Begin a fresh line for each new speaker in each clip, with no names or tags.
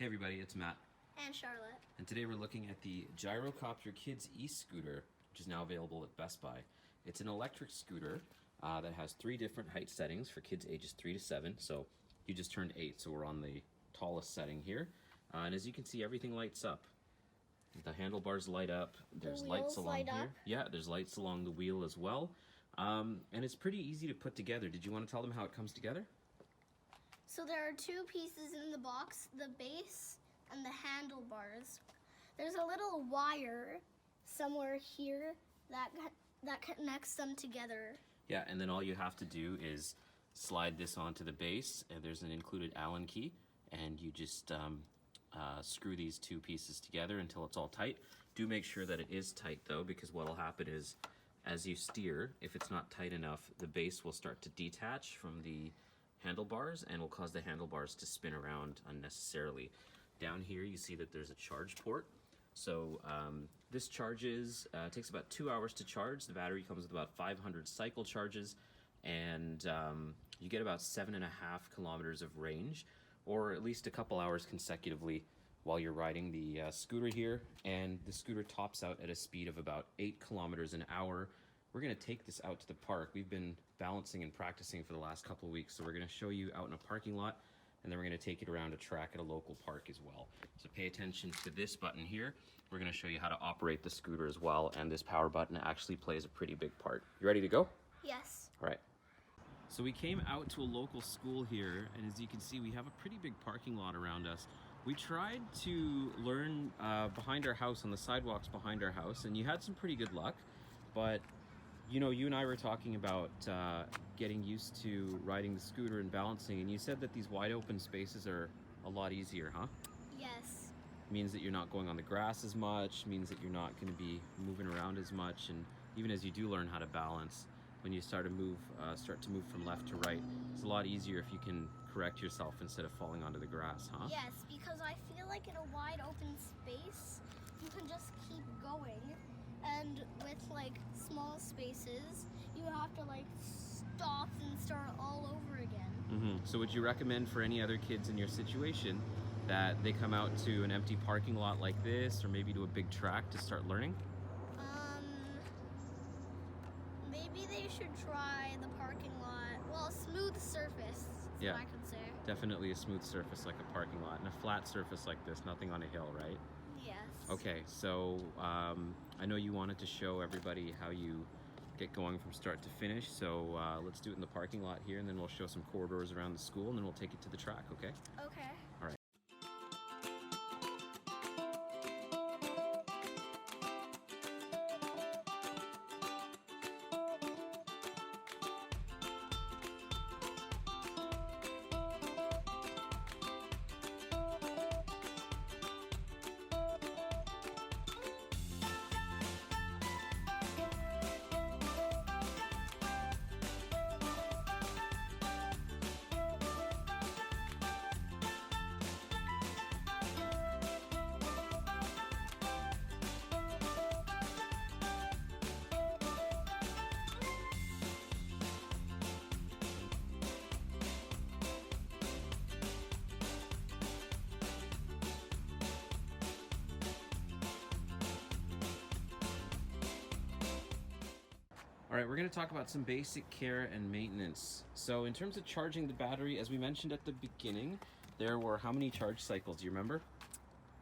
Hey everybody, it's Matt.
And Charlotte.
And today we're looking at the Gyrocopter Kids e-scooter, which is now available at Best Buy. It's an electric scooter that has 3 different height settings for kids ages 3 to 7. So you just turned 8, so we're on the tallest setting here. And as you can see, everything lights up. The handlebars light up. There's lights along here. Yeah, there's lights along the wheel as well. And it's pretty easy to put together. Did you want to tell them how it comes together?
So there are 2 pieces in the box, the base and the handlebars. There's a little wire somewhere here that connects them together.
Yeah, and then all you have to do is slide this onto the base, and there's an included Allen key, and you just screw these 2 pieces together until it's all tight. Do make sure that it is tight though, because what will happen is as you steer, if it's not tight enough, the base will start to detach from the handlebars and will cause the handlebars to spin around unnecessarily. Down here you see that there's a charge port. So this charges, takes about 2 hours to charge. The battery comes with about 500 cycle charges, and you get about 7.5 kilometers of range, or at least a couple hours consecutively while you're riding the scooter here. And the scooter tops out at a speed of about 8 kilometers an hour. We're gonna take this out to the park. We've been balancing and practicing for the last couple of weeks, so we're gonna show you out in a parking lot, and then we're gonna take it around a track at a local park as well. So pay attention to this button here. We're gonna show you how to operate the scooter as well, and this power button actually plays a pretty big part. You ready to go?
Yes.
All right. So we came out to a local school here, and as you can see, we have a pretty big parking lot around us. We tried to learn behind our house, on the sidewalks behind our house, and you had some pretty good luck, but you know, you and I were talking about getting used to riding the scooter and balancing, and you said that these wide open spaces are a lot easier, huh?
Yes.
Means that you're not going on the grass as much, means that you're not going to be moving around as much, and even as you do learn how to balance, when you start to move from left to right, it's a lot easier if you can correct yourself instead of falling onto the grass, huh?
Yes, because I feel like in a wide open space, you can just keep going. And with like small spaces, you have to like stop and start all over again.
So would you recommend for any other kids in your situation that they come out to an empty parking lot like this, or maybe to a big track to start learning?
Maybe they should try the parking lot. Well, a smooth surface, is what I could say.
Definitely a smooth surface like a parking lot, and a flat surface like this, nothing on a hill, right?
Yes.
Okay, so I know you wanted to show everybody how you get going from start to finish, so let's do it in the parking lot here, and then we'll show some corridors around the school, and then we'll take it to the track, okay?
Okay.
All right. All right, we're going to talk about some basic care and maintenance. So in terms of charging the battery, as we mentioned at the beginning, there were how many charge cycles? Do you remember?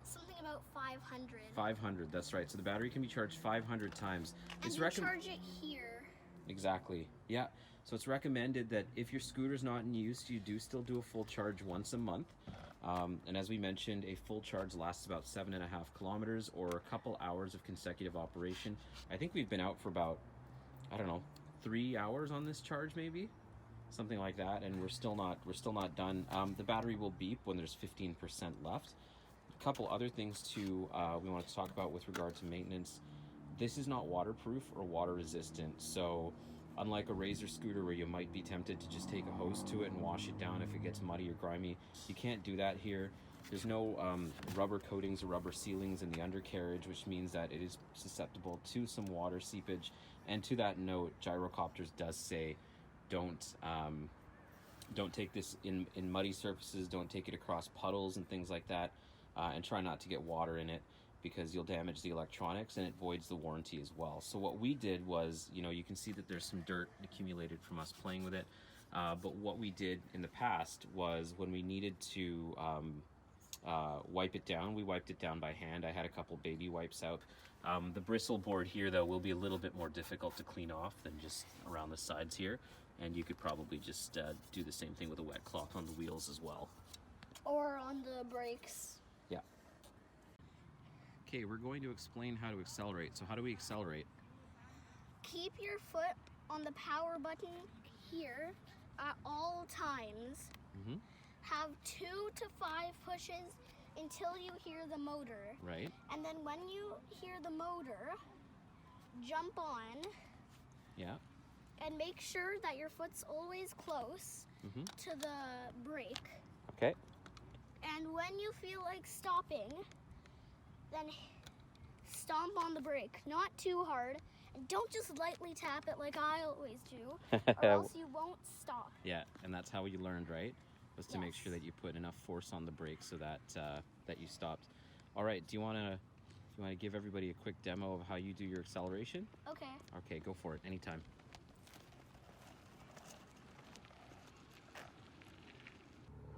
Something about 500.
500, that's right. So the battery can be charged 500 times.
And you charge it here.
Exactly, yeah. So it's recommended that if your scooter's not in use, you do still do a full charge once a month. And as we mentioned, a full charge lasts about 7.5 kilometers or a couple hours of consecutive operation. I think we've been out for about, I don't know, 3 hours on this charge, maybe something like that, and we're still not done. The battery will beep when there's 15% left. A couple other things we want to talk about with regard to maintenance. This is not waterproof or water resistant, so unlike a Razor scooter where you might be tempted to just take a hose to it and wash it down if it gets muddy or grimy, you can't do that here. There's no rubber coatings or rubber sealings in the undercarriage, which means that it is susceptible to some water seepage. And to that note, Gyrocopters does say don't take this in muddy surfaces, don't take it across puddles and things like that. and try not to get water in it because you'll damage the electronics and it voids the warranty as well. So what we did was, you can see that there's some dirt accumulated from us playing with it. But what we did in the past was when we needed to wipe it down, we wiped it down by hand. I had a couple baby wipes out. The bristle board here, though, will be a little bit more difficult to clean off than just around the sides here. And you could probably just do the same thing with a wet cloth on the wheels as well.
Or on the brakes.
Yeah. Okay, we're going to explain how to accelerate. So how do we accelerate?
Keep your foot on the power button here at all times.
Mm-hmm.
Have 2 to 5 pushes until you hear the motor.
Right.
And then when you hear the motor, jump on.
Yeah.
And make sure that your foot's always close to the brake.
Okay.
And when you feel like stopping, then stomp on the brake. Not too hard. And don't just lightly tap it like I always do, or else you won't stop.
Yeah, and that's how you learned, right? Was to make
Yes.
sure that you put enough force on the brake so that that you stopped. All right, do you want to give everybody a quick demo of how you do your acceleration?
Okay.
Okay, go for it, anytime.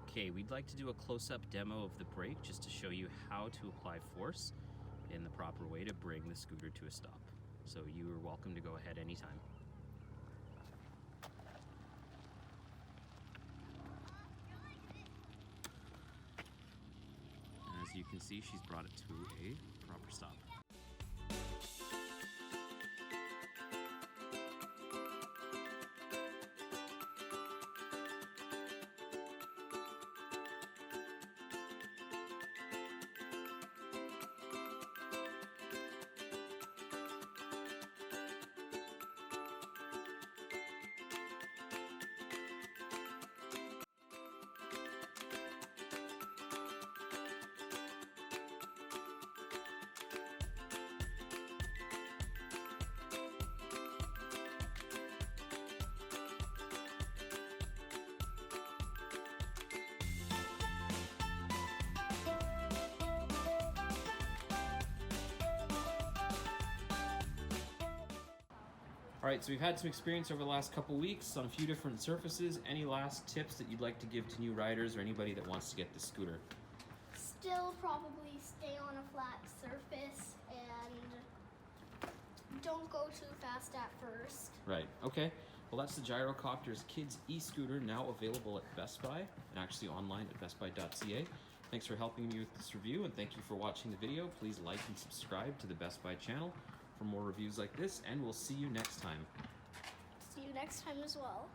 Okay, we'd like to do a close-up demo of the brake just to show you how to apply force in the proper way to bring the scooter to a stop. So you are welcome to go ahead anytime. As you can see, she's brought it to a proper stop. All right, so we've had some experience over the last couple weeks on a few different surfaces. Any last tips that you'd like to give to new riders or anybody that wants to get the scooter?
Still probably stay on a flat surface and don't go too fast at first.
Right, okay. Well, that's the Gyrocopters Kids e-scooter, now available at Best Buy and actually online at bestbuy.ca. Thanks for helping me with this review, and thank you for watching the video. Please like and subscribe to the Best Buy channel for more reviews like this, and we'll see you next time.
See you next time as well.